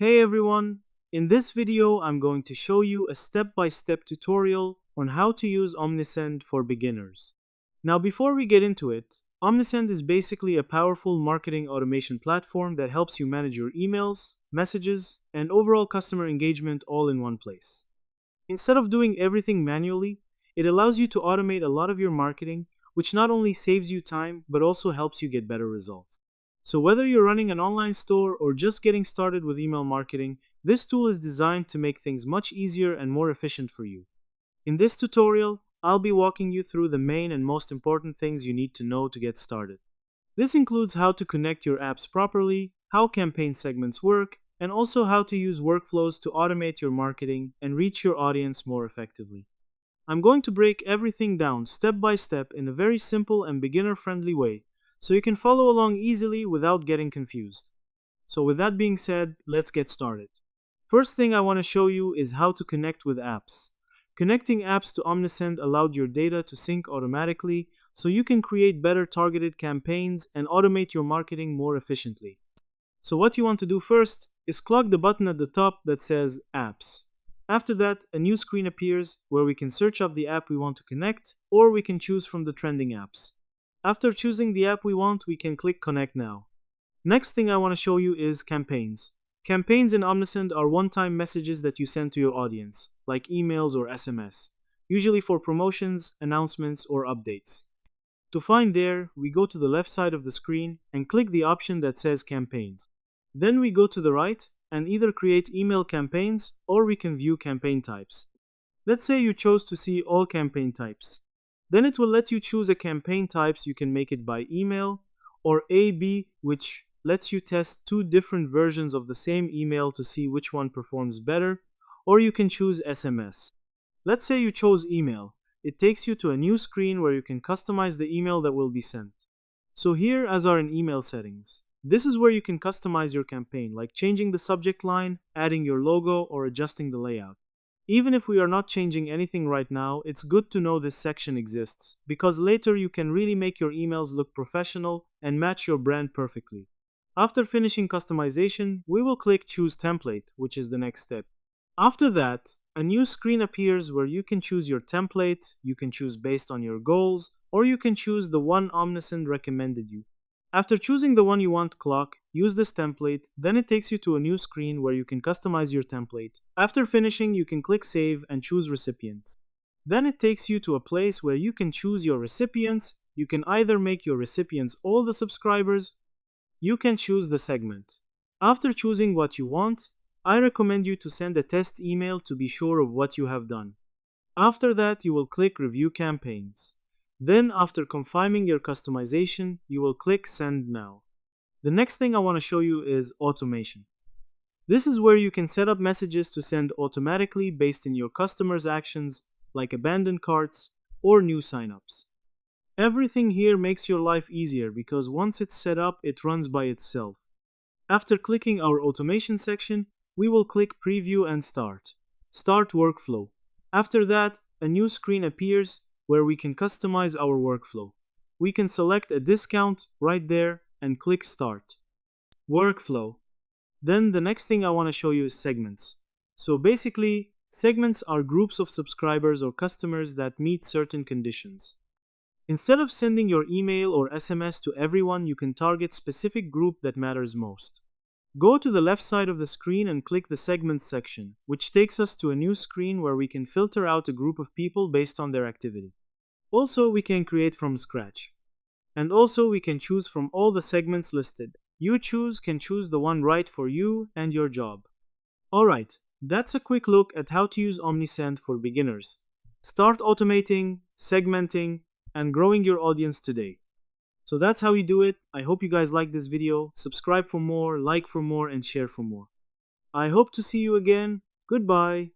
Hey everyone! In this video, I'm going to show you a step-by-step tutorial on how to use omnisend for beginners. Now, before we get into it, omnisend is basically a powerful marketing automation platform that helps you manage your emails, messages, and overall customer engagement all in one place. Instead of doing everything manually, it allows you to automate a lot of your marketing, which not only saves you time, but also helps you get better results. So whether you're running an online store or just getting started with email marketing, this tool is designed to make things much easier and more efficient for you. In this tutorial, I'll be walking you through the main and most important things you need to know to get started. This includes how to connect your apps properly, how campaign segments work, and also how to use workflows to automate your marketing and reach your audience more effectively. I'm going to break everything down step by step in a very simple and beginner-friendly way, so you can follow along easily without getting confused. So with that being said, let's get started. First thing I want to show you is how to connect with apps. Connecting apps to omnisend allowed your data to sync automatically, so you can create better targeted campaigns and automate your marketing more efficiently. So what you want to do first is click the button at the top that says Apps. After that, a new screen appears where we can search up the app we want to connect, or we can choose from the trending apps. After choosing the app we want, we can click Connect Now. Next thing I want to show you is campaigns. Campaigns in omnisend are one-time messages that you send to your audience, like emails or SMS, usually for promotions, announcements, or updates. To find there, we go to the left side of the screen and click the option that says Campaigns. Then we go to the right and either create email campaigns or we can view campaign types. Let's say you chose to see all campaign types. Then it will let you choose a campaign types. You can make it by email or A/B, which lets you test two different versions of the same email to see which one performs better, or you can choose SMS. Let's say you chose email. It takes you to a new screen where you can customize the email that will be sent. So here, as are in email settings, this is where you can customize your campaign, like changing the subject line, adding your logo, or adjusting the layout. Even if we are not changing anything right now, it's good to know this section exists, because later you can really make your emails look professional and match your brand perfectly. After finishing customization, we will click Choose Template, which is the next step. After that, a new screen appears where you can choose your template, you can choose based on your goals, or you can choose the one omnisend recommended you. After choosing the one you want, use this template, then it takes you to a new screen where you can customize your template. After finishing, you can click Save and choose Recipients. Then it takes you to a place where you can choose your recipients. You can either make your recipients all the subscribers, you can choose the segment. After choosing what you want, I recommend you to send a test email to be sure of what you have done. After that, you will click Review Campaigns. Then, after confirming your customization, you will click Send Now. The next thing I want to show you is automation. This is where you can set up messages to send automatically based on your customers' actions, like abandoned carts or new signups. Everything here makes your life easier because once it's set up, it runs by itself. After clicking our automation section, we will click Preview and Start. Start Workflow. After that, a new screen appears where we can customize our workflow. We can select a discount right there and click Start. Workflow. Then the next thing I want to show you is segments. So basically, segments are groups of subscribers or customers that meet certain conditions. Instead of sending your email or SMS to everyone, you can target a specific group that matters most. Go to the left side of the screen and click the Segments section, which takes us to a new screen where we can filter out a group of people based on their activity. Also, we can create from scratch. And also, we can choose from all the segments listed. You can choose the one right for you and your job. Alright, that's a quick look at how to use omnisend for beginners. Start automating, segmenting, and growing your audience today. So that's how you do it. I hope you guys like this video. Subscribe for more, like for more, and share for more. I hope to see you again. Goodbye.